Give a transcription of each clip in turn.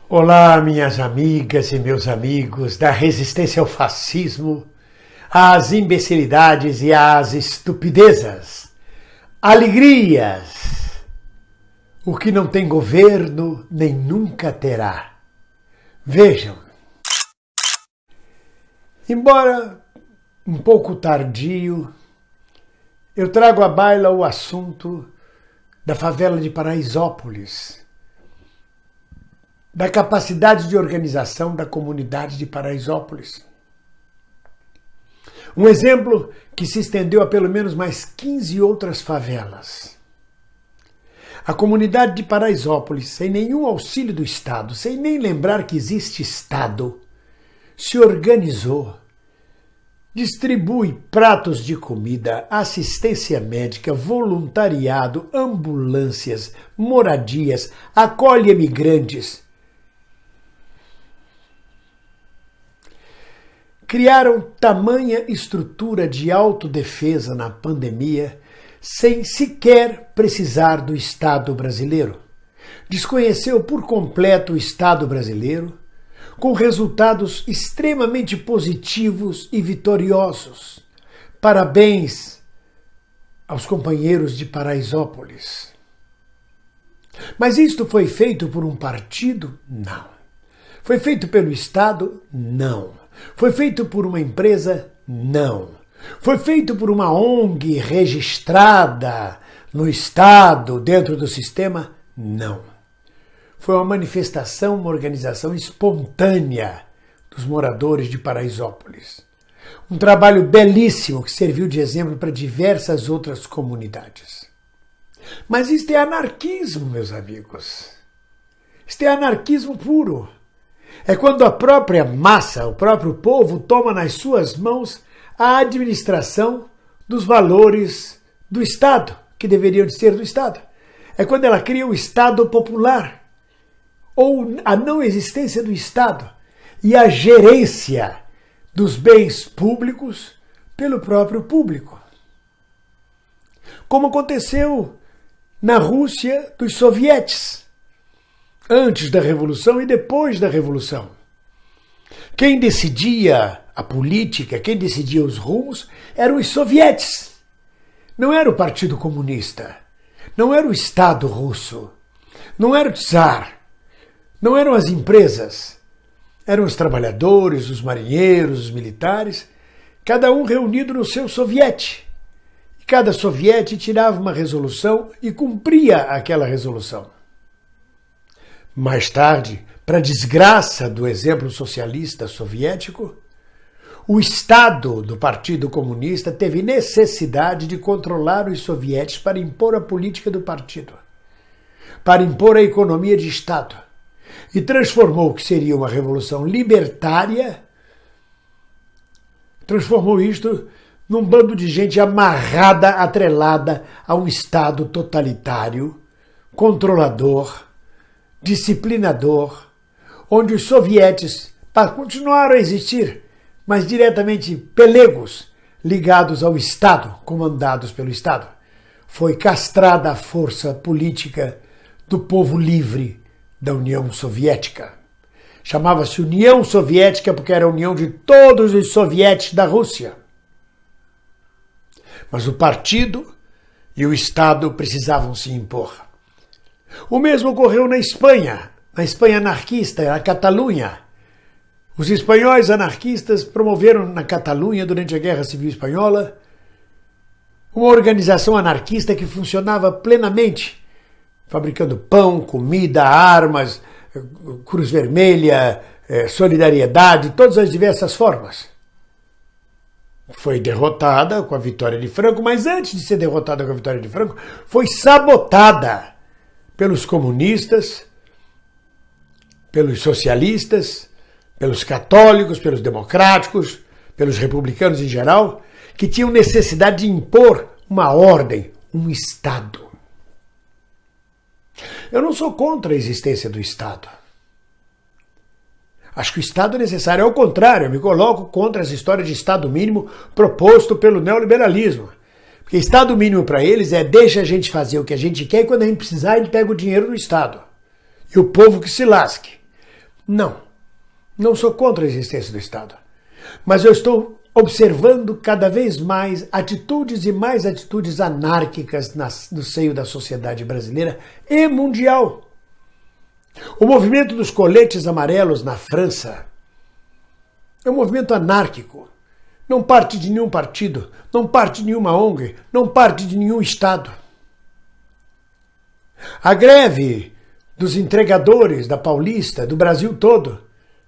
Olá, minhas amigas e meus amigos da resistência ao fascismo, às imbecilidades e às estupidezas, alegrias, o que não tem governo nem nunca terá. Vejam, embora um pouco tardio, eu trago à baila o assunto da favela de Paraisópolis, da capacidade de organização da comunidade de Paraisópolis. Um exemplo que se estendeu a pelo menos mais 15 outras favelas. A comunidade de Paraisópolis, sem nenhum auxílio do Estado, sem nem lembrar que existe Estado, se organizou, distribui pratos de comida, assistência médica, voluntariado, ambulâncias, moradias, acolhe imigrantes. Criaram tamanha estrutura de autodefesa na pandemia sem sequer precisar do Estado brasileiro. Desconheceu por completo o Estado brasileiro, com resultados extremamente positivos e vitoriosos. Parabéns aos companheiros de Paraisópolis. Mas isto foi feito por um partido? Não. Foi feito pelo Estado? Não. Foi feito por uma empresa? Não. Foi feito por uma ONG registrada no Estado, dentro do sistema? Não. Foi uma manifestação, uma organização espontânea dos moradores de Paraisópolis. Um trabalho belíssimo que serviu de exemplo para diversas outras comunidades. Mas isto é anarquismo, meus amigos. Isto é anarquismo puro. É quando a própria massa, o próprio povo, toma nas suas mãos a administração dos valores do Estado, que deveriam ser do Estado. É quando ela cria o Estado popular, ou a não existência do Estado, e a gerência dos bens públicos pelo próprio público. Como aconteceu na Rússia dos sovietes, antes da Revolução e depois da Revolução. Quem decidia a política, quem decidia os rumos, eram os sovietes. Não era o Partido Comunista, não era o Estado russo, não era o Tsar, não eram as empresas, eram os trabalhadores, os marinheiros, os militares, cada um reunido no seu soviete. E cada soviete tirava uma resolução e cumpria aquela resolução. Mais tarde, para desgraça do exemplo socialista soviético, o Estado do Partido Comunista teve necessidade de controlar os sovietes para impor a política do partido, para impor a economia de Estado, e transformou o que seria uma revolução libertária, transformou isto num bando de gente amarrada, atrelada a um Estado totalitário, controlador, disciplinador, onde os sovietes continuaram a existir, mas diretamente pelegos, ligados ao Estado, comandados pelo Estado. Foi castrada a força política do povo livre da União Soviética. Chamava-se União Soviética porque era a união de todos os sovietes da Rússia. Mas o partido e o Estado precisavam se impor. O mesmo ocorreu na Espanha anarquista, na Catalunha. Os espanhóis anarquistas promoveram na Catalunha, durante a Guerra Civil Espanhola, uma organização anarquista que funcionava plenamente, fabricando pão, comida, armas, Cruz Vermelha, solidariedade, todas as diversas formas. Foi derrotada com a vitória de Franco, mas antes de ser derrotada com a vitória de Franco, foi sabotada pelos comunistas, pelos socialistas, pelos católicos, pelos democráticos, pelos republicanos em geral, que tinham necessidade de impor uma ordem, um Estado. Eu não sou contra a existência do Estado. Acho que o Estado é necessário. Ao contrário, eu me coloco contra essa história de Estado mínimo proposto pelo neoliberalismo. Porque Estado mínimo para eles é deixa a gente fazer o que a gente quer e quando a gente precisar, ele pega o dinheiro do Estado. E o povo que se lasque. Não sou contra a existência do Estado. Mas eu estou observando cada vez mais atitudes e mais atitudes anárquicas no seio da sociedade brasileira e mundial. O movimento dos coletes amarelos na França é um movimento anárquico. Não parte de nenhum partido, não parte de nenhuma ONG, não parte de nenhum Estado. A greve dos entregadores da Paulista, do Brasil todo,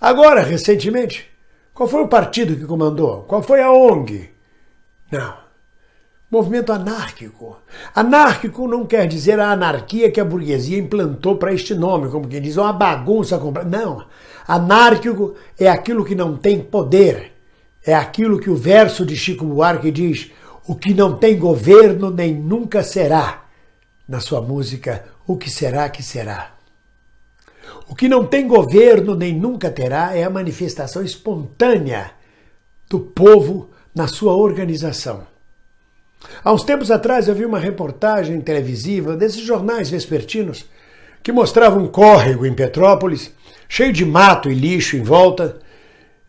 agora, recentemente, qual foi o partido que comandou? Qual foi a ONG? Não. Movimento anárquico. Anárquico não quer dizer a anarquia que a burguesia implantou para este nome, como quem diz, uma bagunça completa. Não. Anárquico é aquilo que não tem poder. É aquilo que o verso de Chico Buarque diz, o que não tem governo nem nunca será. Na sua música, O que será que será? O que não tem governo nem nunca terá é a manifestação espontânea do povo na sua organização. Há uns tempos atrás eu vi uma reportagem televisiva desses jornais vespertinos que mostrava um córrego em Petrópolis, cheio de mato e lixo em volta,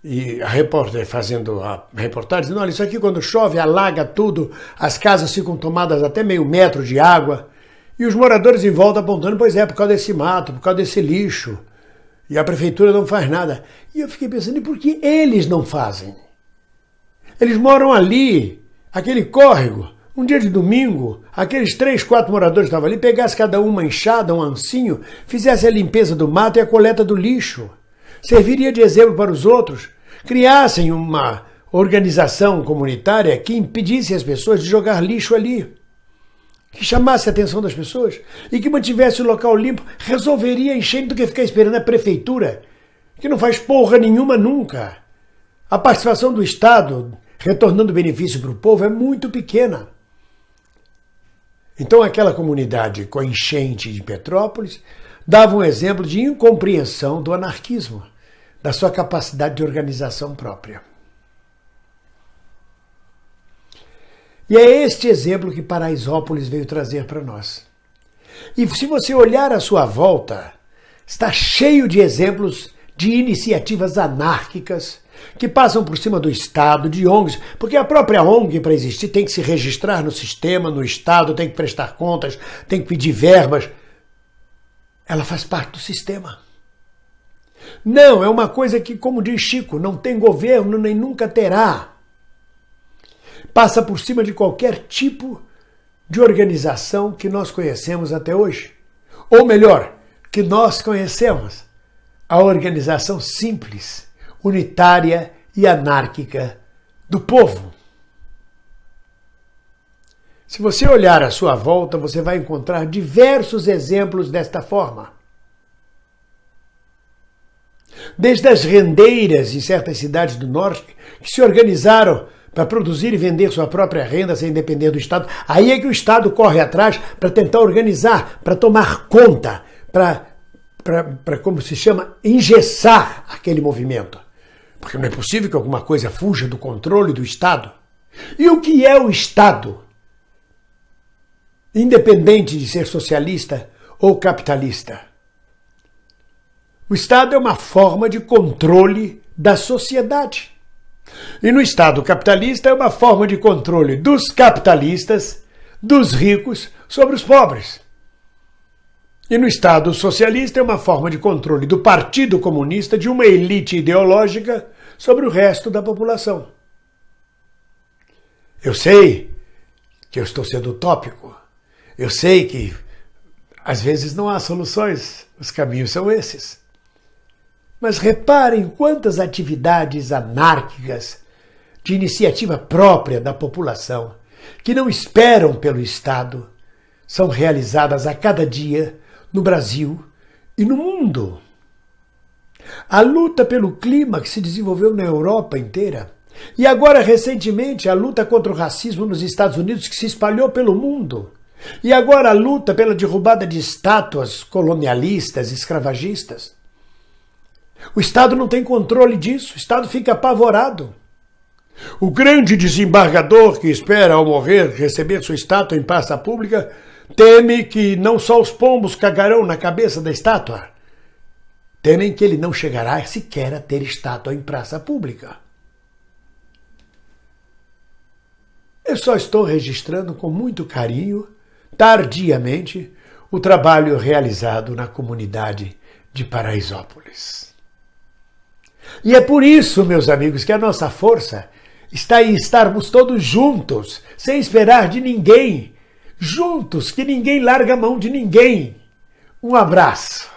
e a repórter fazendo a reportagem dizendo, olha, isso aqui quando chove alaga tudo, as casas ficam tomadas até meio metro de água, e os moradores em volta apontando, pois é, por causa desse mato, por causa desse lixo, e a prefeitura não faz nada. E eu fiquei pensando, e por que eles não fazem? Eles moram ali, aquele córrego, um dia de domingo, aqueles 3, 4 moradores que estavam ali, pegassem cada uma enxada, um ancinho, fizessem a limpeza do mato e a coleta do lixo. Serviria de exemplo para os outros, criassem uma organização comunitária que impedisse as pessoas de jogar lixo ali, que chamasse a atenção das pessoas e que mantivesse o local limpo, resolveria a enchente do que ficar esperando a prefeitura, que não faz porra nenhuma nunca. A participação do Estado, retornando benefício para o povo, é muito pequena. Então aquela comunidade com a enchente de Petrópolis dava um exemplo de incompreensão do anarquismo, da sua capacidade de organização própria. E é este exemplo que Paraisópolis veio trazer para nós. E se você olhar à sua volta, está cheio de exemplos de iniciativas anárquicas que passam por cima do Estado, de ONGs, porque a própria ONG, para existir, tem que se registrar no sistema, no Estado, tem que prestar contas, tem que pedir verbas. Ela faz parte do sistema. Não, é uma coisa que, como diz Chico, não tem governo nem nunca terá. Passa por cima de qualquer tipo de organização que nós conhecemos até hoje. Ou melhor, que nós conhecemos. A organização simples, unitária e anárquica do povo. Se você olhar à sua volta, você vai encontrar diversos exemplos desta forma. Desde as rendeiras em certas cidades do norte, que se organizaram para produzir e vender sua própria renda sem depender do Estado. Aí é que o Estado corre atrás para tentar organizar, para tomar conta, para, como se chama, engessar aquele movimento. Porque não é possível que alguma coisa fuja do controle do Estado. E o que é o Estado? Independente de ser socialista ou capitalista. O Estado é uma forma de controle da sociedade. E no Estado capitalista é uma forma de controle dos capitalistas, dos ricos, sobre os pobres. E no Estado socialista é uma forma de controle do Partido Comunista, de uma elite ideológica, sobre o resto da população. Eu sei que eu estou sendo utópico. Eu sei que às vezes não há soluções, os caminhos são esses. Mas reparem quantas atividades anárquicas de iniciativa própria da população, que não esperam pelo Estado, são realizadas a cada dia no Brasil e no mundo. A luta pelo clima que se desenvolveu na Europa inteira, e agora recentemente a luta contra o racismo nos Estados Unidos que se espalhou pelo mundo, e agora a luta pela derrubada de estátuas colonialistas, escravagistas. O Estado não tem controle disso, o Estado fica apavorado. O grande desembargador que espera, ao morrer, receber sua estátua em praça pública, teme que não só os pombos cagarão na cabeça da estátua, temem que ele não chegará sequer a ter estátua em praça pública. Eu só estou registrando com muito carinho, tardiamente, o trabalho realizado na comunidade de Paraisópolis. E é por isso, meus amigos, que a nossa força está em estarmos todos juntos, sem esperar de ninguém, juntos, que ninguém larga a mão de ninguém. Um abraço.